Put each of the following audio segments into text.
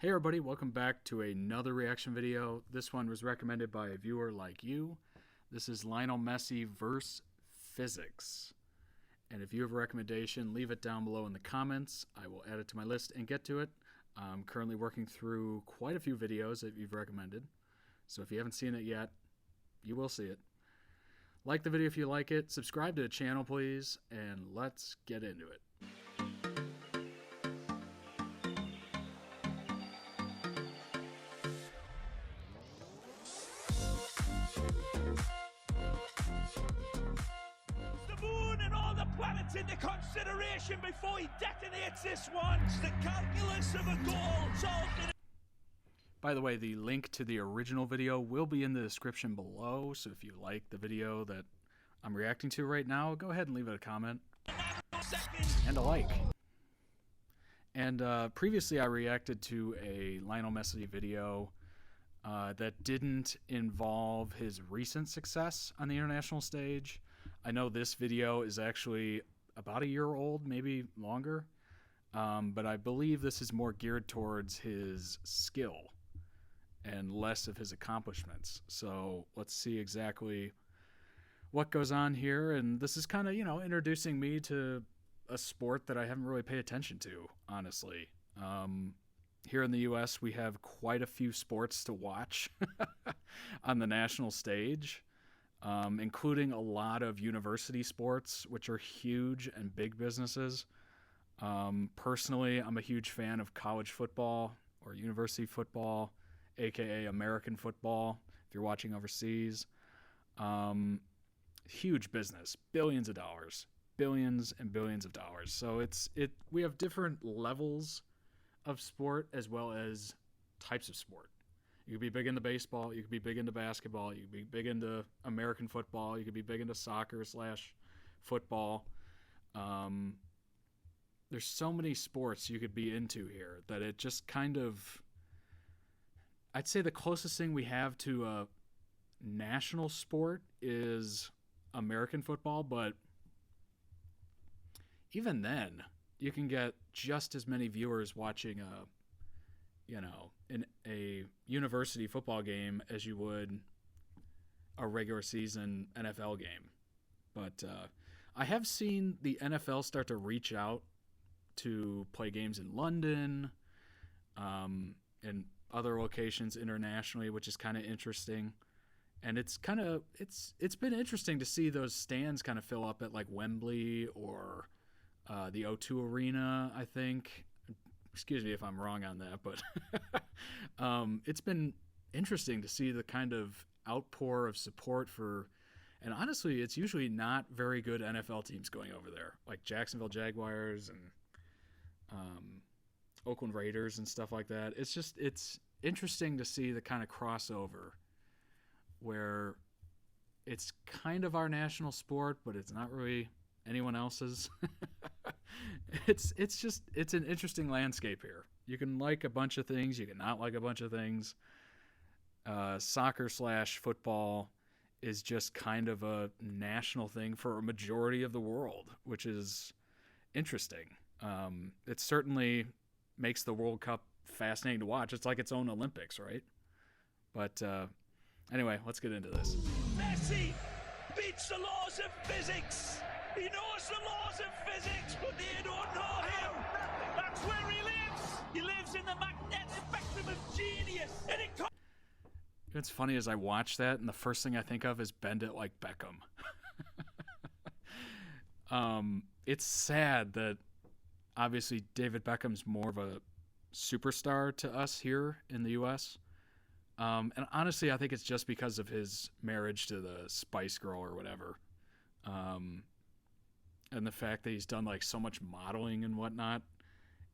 Hey everybody, welcome back to another reaction video. This one was recommended by a viewer like you. This is Lionel Messi vs. Physics. And if you have a recommendation, leave it down below in the comments. I will add it to my list and get to it. I'm currently working through quite a few videos that you've recommended. So if you haven't seen it yet, you will see it. Like the video if you like it, subscribe to the channel please, and let's get into it. Planets into consideration before he detonates this one. It's the calculus of a goal solved. By the way, the link to the original video will be in the description below, so if you like the video that I'm reacting to right now, go ahead and leave it a comment and a like. And previously I reacted to a Lionel Messi video that didn't involve his recent success on the international stage. I know this video is actually about a year old, maybe longer, but I believe this is more geared towards his skill and less of his accomplishments. So let's see exactly what goes on here. And this is kind of, introducing me to a sport that I haven't really paid attention to, honestly. Here in the U.S., we have quite a few sports to watch on the national stage. Including a lot of university sports, which are huge and big businesses. Personally, I'm a huge fan of college football or university football, aka American football, if you're watching overseas. Huge business, billions of dollars, billions and billions of dollars. So we have different levels of sport as well as types of sport. You could be big into baseball, you could be big into basketball, you could be big into American football, you could be big into soccer/football. There's so many sports you could be into here that it just kind of, I'd say the closest thing we have to a national sport is American football, but even then, you can get just as many viewers watching in a university football game as you would a regular season NFL game. But I have seen the NFL start to reach out to play games in London and other locations internationally, which is kind of interesting. And it's been interesting to see those stands kind of fill up at like Wembley or the O2 Arena, I think. Excuse me if I'm wrong on that, but it's been interesting to see the kind of outpour of support for, and honestly, it's usually not very good NFL teams going over there, like Jacksonville Jaguars and Oakland Raiders and stuff like that. It's interesting to see the kind of crossover where it's kind of our national sport, but it's not really anyone else's. It's an interesting landscape here. You can like a bunch of things, you can not like a bunch of things. Soccer/football is just kind of a national thing for a majority of the world, which is interesting. It certainly makes the World Cup fascinating to watch. It's like its own Olympics, right? But anyway, let's get into this. Messi beats the laws of physics. He knows the laws of physics, but they don't know him. That's where he lives. He lives in the magnetic spectrum of genius. And What's funny is I watch that, and the first thing I think of is bend it like Beckham. It's sad that obviously David Beckham's more of a superstar to us here in the U.S. And honestly, I think it's just because of his marriage to the Spice Girl or whatever. And the fact that he's done like so much modeling and whatnot,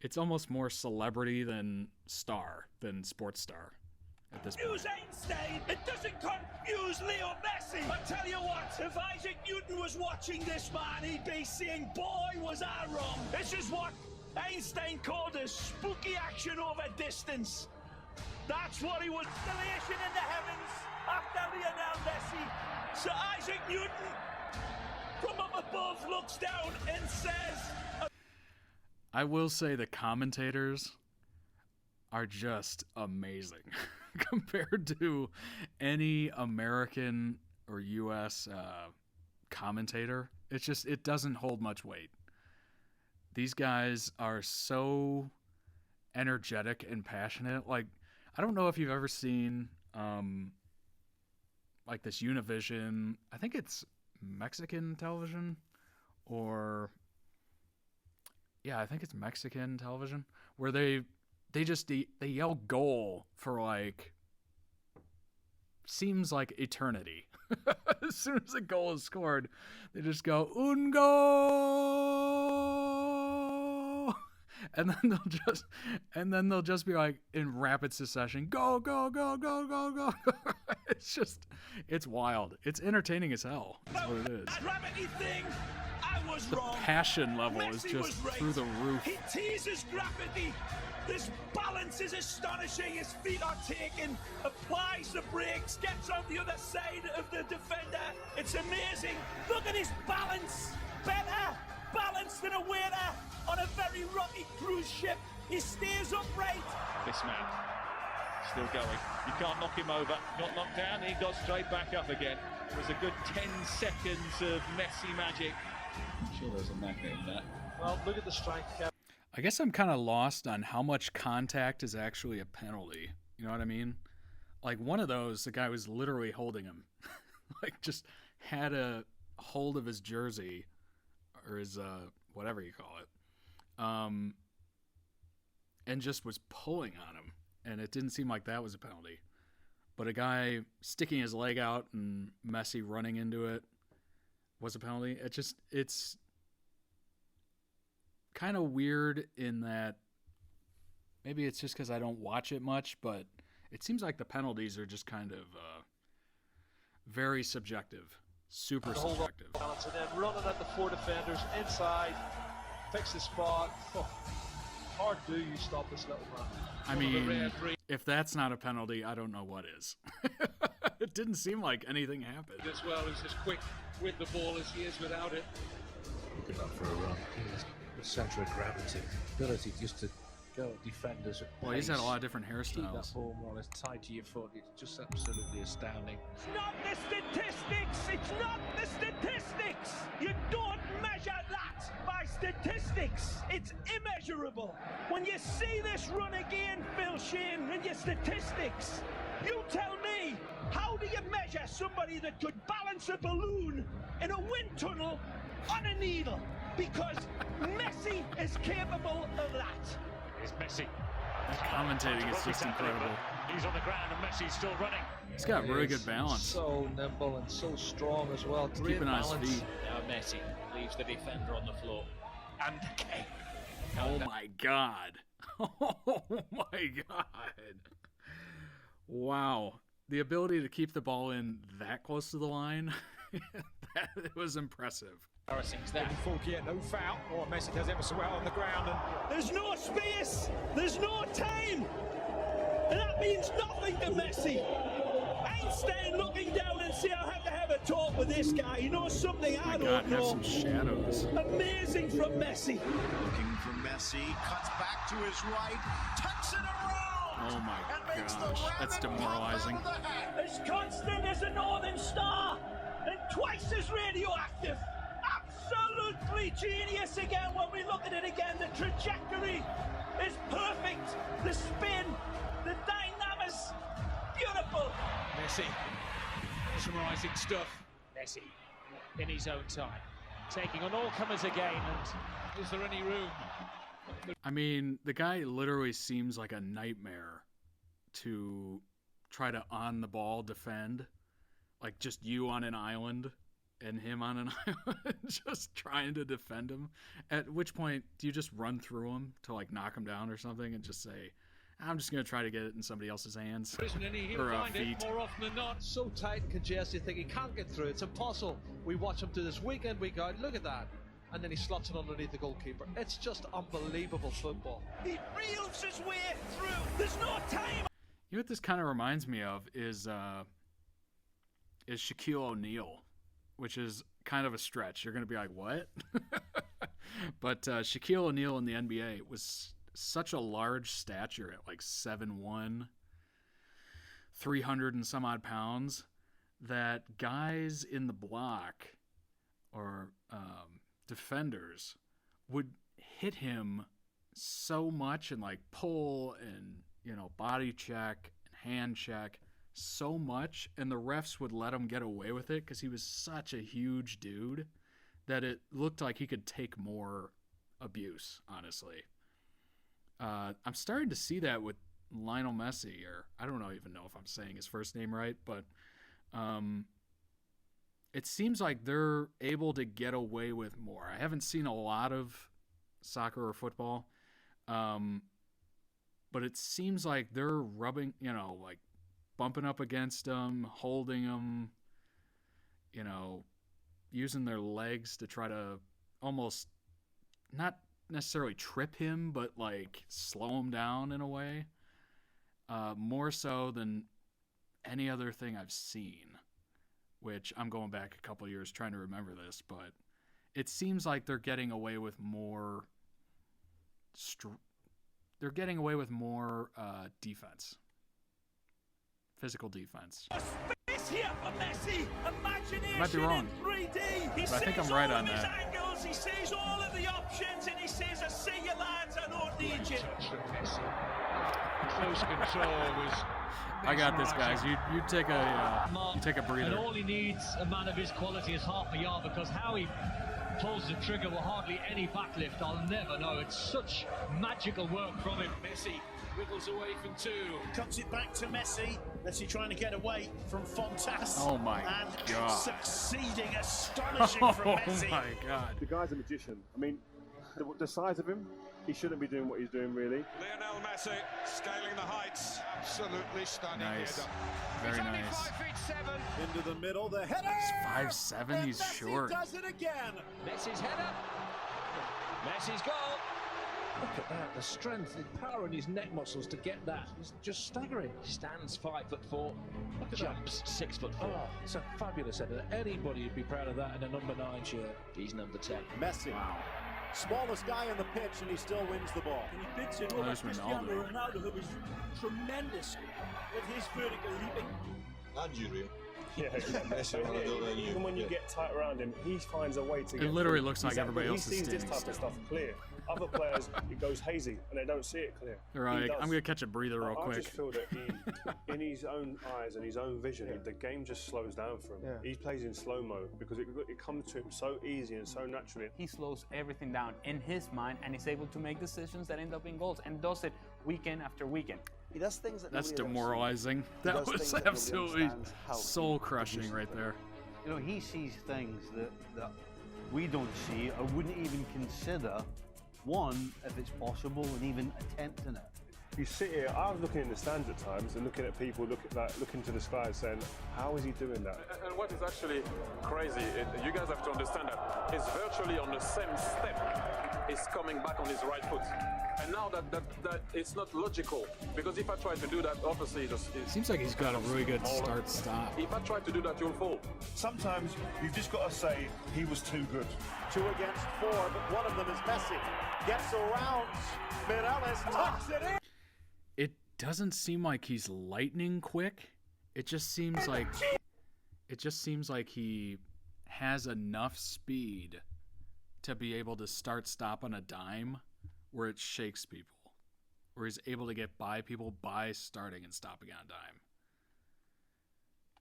it's almost more celebrity than sports star at this point. Confuse Einstein. It doesn't confuse Leo Messi. I tell you what, if Isaac Newton was watching this man, he'd be saying, boy, was I wrong. This is what Einstein called a spooky action over distance. That's what he was. Constellation in the heavens after Lionel Messi. So Isaac Newton from up above looks down and says, I will say the commentators are just amazing compared to any American or U.S. Commentator. It doesn't hold much weight. These guys are so energetic and passionate. Like, I don't know if you've ever seen like this Univision, I think it's Mexican television, or yeah, I think it's Mexican television, where they yell goal for like seems like eternity. As soon as a goal is scored, they just go un goal, and then they'll just be like in rapid succession, go go go go go go. It's wild. It's entertaining as hell. That's what it is. Gravity thing, I was The wrong. passion level Messi is just was right. through the roof. He teases gravity. This balance is astonishing. His feet are taken, applies the brakes, gets on the other side of the defender. It's amazing. Look at his balance. Better balance than a waiter on a very rocky cruise ship. He stays upright. This man still going. You can't knock him over. Got knocked down. He got straight back up again. It was a good 10 seconds of Messi magic. I'm sure there's a magnet in that. Well, look at the strike. I guess I'm kind of lost on how much contact is actually a penalty. You know what I mean? Like one of those, the guy was literally holding him. Like just had a hold of his jersey or his whatever you call it. And just was pulling on him. And it didn't seem like that was a penalty. But a guy sticking his leg out and Messi running into it was a penalty. It's kind of weird in that maybe it's just because I don't watch it much, but it seems like the penalties are just kind of very subjective, super subjective. Balance and then running at the four defenders inside, fix the spot. Oh, hard do you stop this little man? I mean, if that's not a penalty, I don't know what is. It didn't seem like anything happened. As well, he's as quick with the ball as he is without it. Looking up for a run. The centre of gravity, ability just to go at defenders at Well, he's had a pace. lot of different Keep that hairstyles. ball more or less tied to your foot. It's just absolutely astounding. It's not the statistics. It's not the statistics. You don't measure that by statistics. It's immeasurable. When you see this run again, Phil Shane, in your statistics, you tell me, how do you measure somebody that could balance a balloon in a wind tunnel on a needle? Because Messi is capable of that. Here's Messi. Commentating is just incredible. He's on the ground and Messi's still running. He's got really He good is balance. So nimble and so strong as well. He's Great keeping on his balance. feet. Now Messi leaves the defender on the floor. And the kick. Oh my god. Oh my god. Wow. The ability to keep the ball in that close to the line, that was impressive. Harrison's there. Forget no foul. Oh, Messi does ever so well on the ground. And There's no space. There's no time. And that means nothing to Messi. Einstein looking down and say, I have to have a talk with this guy. He knows something I My god, don't have know. some shadows. Amazing from Messi. Looking for Messi, cuts back to his right, tucks it around. Oh my and makes the gosh, rabbit that's pop demoralizing. out of the hat. As constant as a northern star and twice as radioactive. Absolutely genius again when we look at it again. The trajectory is perfect. The spin, the dynamics, beautiful. Messi. Mesmerising stuff. Messi in his own time. Taking on all comers again. And is there any room? I mean, the guy literally seems like a nightmare to try to on the ball defend. Like just you on an island and him on an island just trying to defend him. At which point do you just run through him to like knock him down or something and just say, I'm just going to try to get it in somebody else's hands There isn't any. He'll or find feet. it more often than not. So tight and congested, you think he can't get through. It's impossible. We watch him do this week in, week out. Look at that. And then he slots it underneath the goalkeeper. It's just unbelievable football. He reels his way through. There's no time. You know what this kind of reminds me of is Shaquille O'Neal, which is kind of a stretch. You're going to be like, what? But Shaquille O'Neal in the NBA was such a large stature at like 7'1", 300 and some odd pounds, that guys in the block or defenders would hit him so much and like pull and, you know, body check and hand check so much, and the refs would let him get away with it because he was such a huge dude that it looked like he could take more abuse, honestly. I'm starting to see that with Lionel Messi, or I don't even know if I'm saying his first name right, but it seems like they're able to get away with more. I haven't seen a lot of soccer or football, but it seems like they're rubbing, you know, like bumping up against them, holding them, you know, using their legs to try to almost not necessarily trip him, but like slow him down in a way, more so than any other thing I've seen, which I'm going back a couple years trying to remember this, but it seems like they're getting away with more defense, physical defense. Space here for Messi. Imagination Might be wrong, in 3D. He but I think sees I'm right all on of his that. angles, he sees all of the options, and he says, I see you lads, I don't need you. Close control was. I got this, guys. You take a breather. And all he needs, a man of his quality, is half a yard, because how he pulls the trigger with hardly any backlift, I'll never know. It's such magical work from him. Messi wiggles away from two. Cuts it back to Messi. Messi trying to get away from Fontas. Oh my and God. Succeeding, astonishing from Messi. Oh my God. The guy's a magician. I mean, the size of him, he shouldn't be doing what he's doing, really. Lionel Messi scaling the heights. Absolutely stunning. Nice. Very nice. 5'7". Into the middle, the header. He's 5'7", he's Messi short. does it again. Messi's header. Messi's goal. Look at that, the strength, the power in his neck muscles to get that. It's just staggering. Stands 5'4". Look at Jumps 6'4". Oh, it's a fabulous header. Anybody would be proud of that in a number 9 shirt. He's number 10. Messi. Wow. Smallest guy on the pitch, and he still wins the ball. And he bids it Oh, over there's Cristiano Ronaldo. Ronaldo, who was tremendous with his vertical leaping. And you, Rio. Yeah, even when you get tight around him, he finds a way to get. It literally through. looks like everybody else is He sees this standing type still. of stuff clear. Other players, it goes hazy, and they don't see it clear. Right, He does. I'm gonna catch a breather real I quick. just feel that he, in his own eyes and his own vision, the game just slows down for him. He plays in slow-mo because it comes to him so easy and so naturally. He slows everything down in his mind and is able to make decisions that end up in goals, and does it weekend after weekend. He does things that That's nobody else demoralizing. sees. He That does was things that nobody absolutely understands how he soul-crushing produces right them. there. You know, he sees things that we don't see or wouldn't even consider. One, if it's possible, and even attempting it. You sit here, I was looking in the stands at times and looking at people looking to the sky saying, how is he doing that? And what is actually crazy, you guys have to understand that it's virtually on the same step. He's coming back on his right foot. And now that it's not logical, because if I try to do that, obviously it seems like he's got a really good start-stop. If I try to do that, you'll fall. Sometimes you've just got to say he was too good. 2 against 4, but one of them is Messi. Gets around, Mireles tucks it in. It doesn't seem like he's lightning quick. It just seems like he has enough speed to be able to start-stop on a dime where it shakes people, where he's able to get by people by starting and stopping on a dime.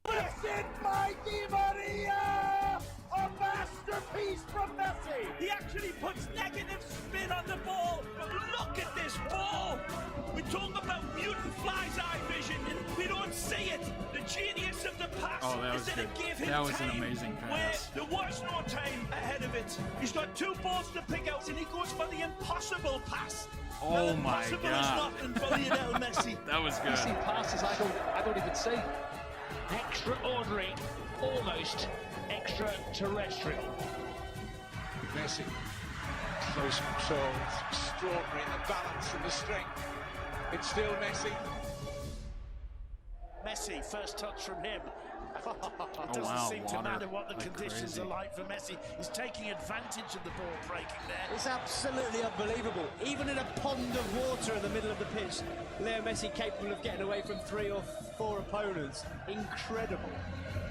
Listen, by Di Maria! A masterpiece from Messi! He actually puts negative spin on the ball, but look at this ball! We talk about mutant fly's eye vision, and we don't see it. The genius of the pass is that it gave him That was time an amazing where pass. there was no time ahead of it. He's got 2 balls to pick out, and he goes for the impossible pass. Oh now, my impossible God. is nothing for Lionel Messi. That was good. You see passes I don't even see. Extraordinary, almost extraterrestrial. Messi. Close control. It's extraordinary. The balance and the strength. It's still Messi. Messi, first touch from him. It doesn't wow, seem to water, matter what the like conditions crazy. are like for Messi. He's taking advantage of the ball breaking there. It's absolutely unbelievable. Even in a pond of water in the middle of the pitch, Leo Messi capable of getting away from 3 or 4 opponents. Incredible.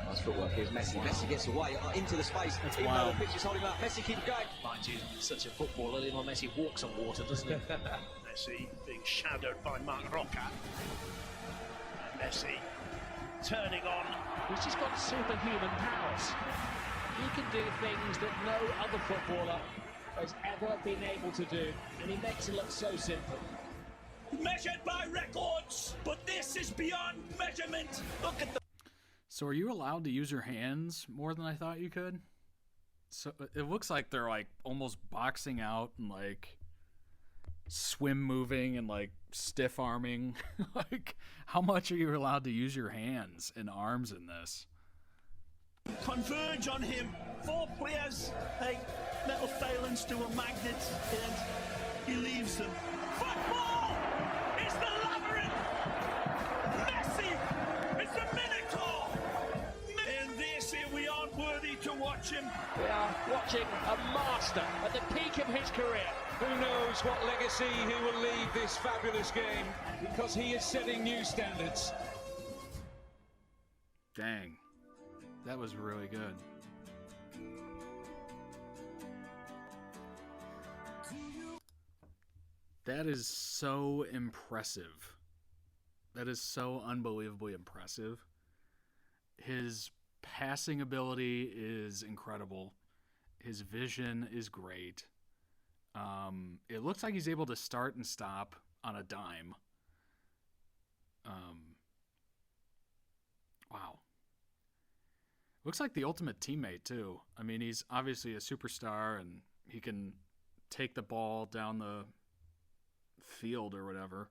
Nice footwork. Here's Messi. Wow. Messi gets away into the space. That's Even wild. though the pitch is holding him up, Messi keeps going. Mind you, such a footballer, Lionel Messi walks on water, doesn't he? Messi being shadowed by Marc Roca. And Messi turning on. He's just got superhuman powers. He can do things that no other footballer has ever been able to do, and he makes it look so simple. Measured by records, but this is beyond measurement. Look at the... So are you allowed to use your hands more than I thought you could? So it looks like they're like almost boxing out and like swim moving and like stiff arming. Like, how much are you allowed to use your hands and arms in this? Converge on him. 4 players. Hey, little failings to a magnet, and he leaves them. Football is the labyrinth. Messi is the minotaur. And they say we aren't worthy to watch him. We are watching a master at the peak of his career. Who knows what legacy he will leave this fabulous game, because he is setting new standards. Dang. That was really good. That is so impressive. That is so unbelievably impressive. His passing ability is incredible. His vision is great. It looks like he's able to start and stop on a dime. Wow. Looks like the ultimate teammate, too. I mean, he's obviously a superstar, and he can take the ball down the field or whatever.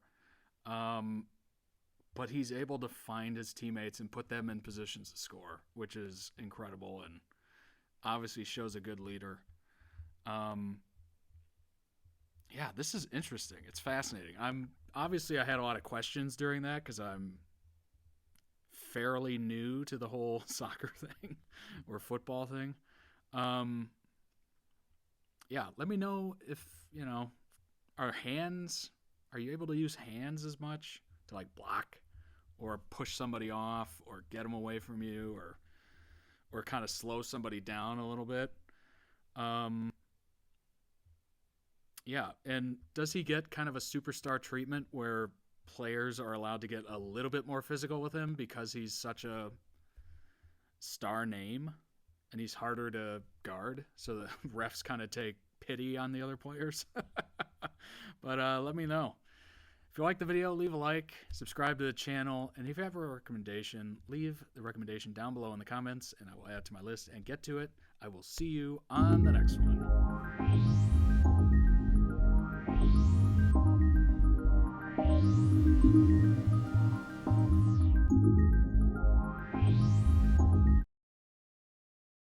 But he's able to find his teammates and put them in positions to score, which is incredible and obviously shows a good leader. Yeah, this is interesting. It's fascinating. I had a lot of questions during that because I'm fairly new to the whole soccer thing or football thing. Yeah, let me know if, are you able to use hands as much to like block or push somebody off or get them away from you or kind of slow somebody down a little bit? Yeah, and does he get kind of a superstar treatment where players are allowed to get a little bit more physical with him because he's such a star name and he's harder to guard, so the refs kind of take pity on the other players? But let me know. If you like the video, leave a like, subscribe to the channel, and if you have a recommendation, leave the recommendation down below in the comments, and I will add it to my list and get to it. I will see you on the next one.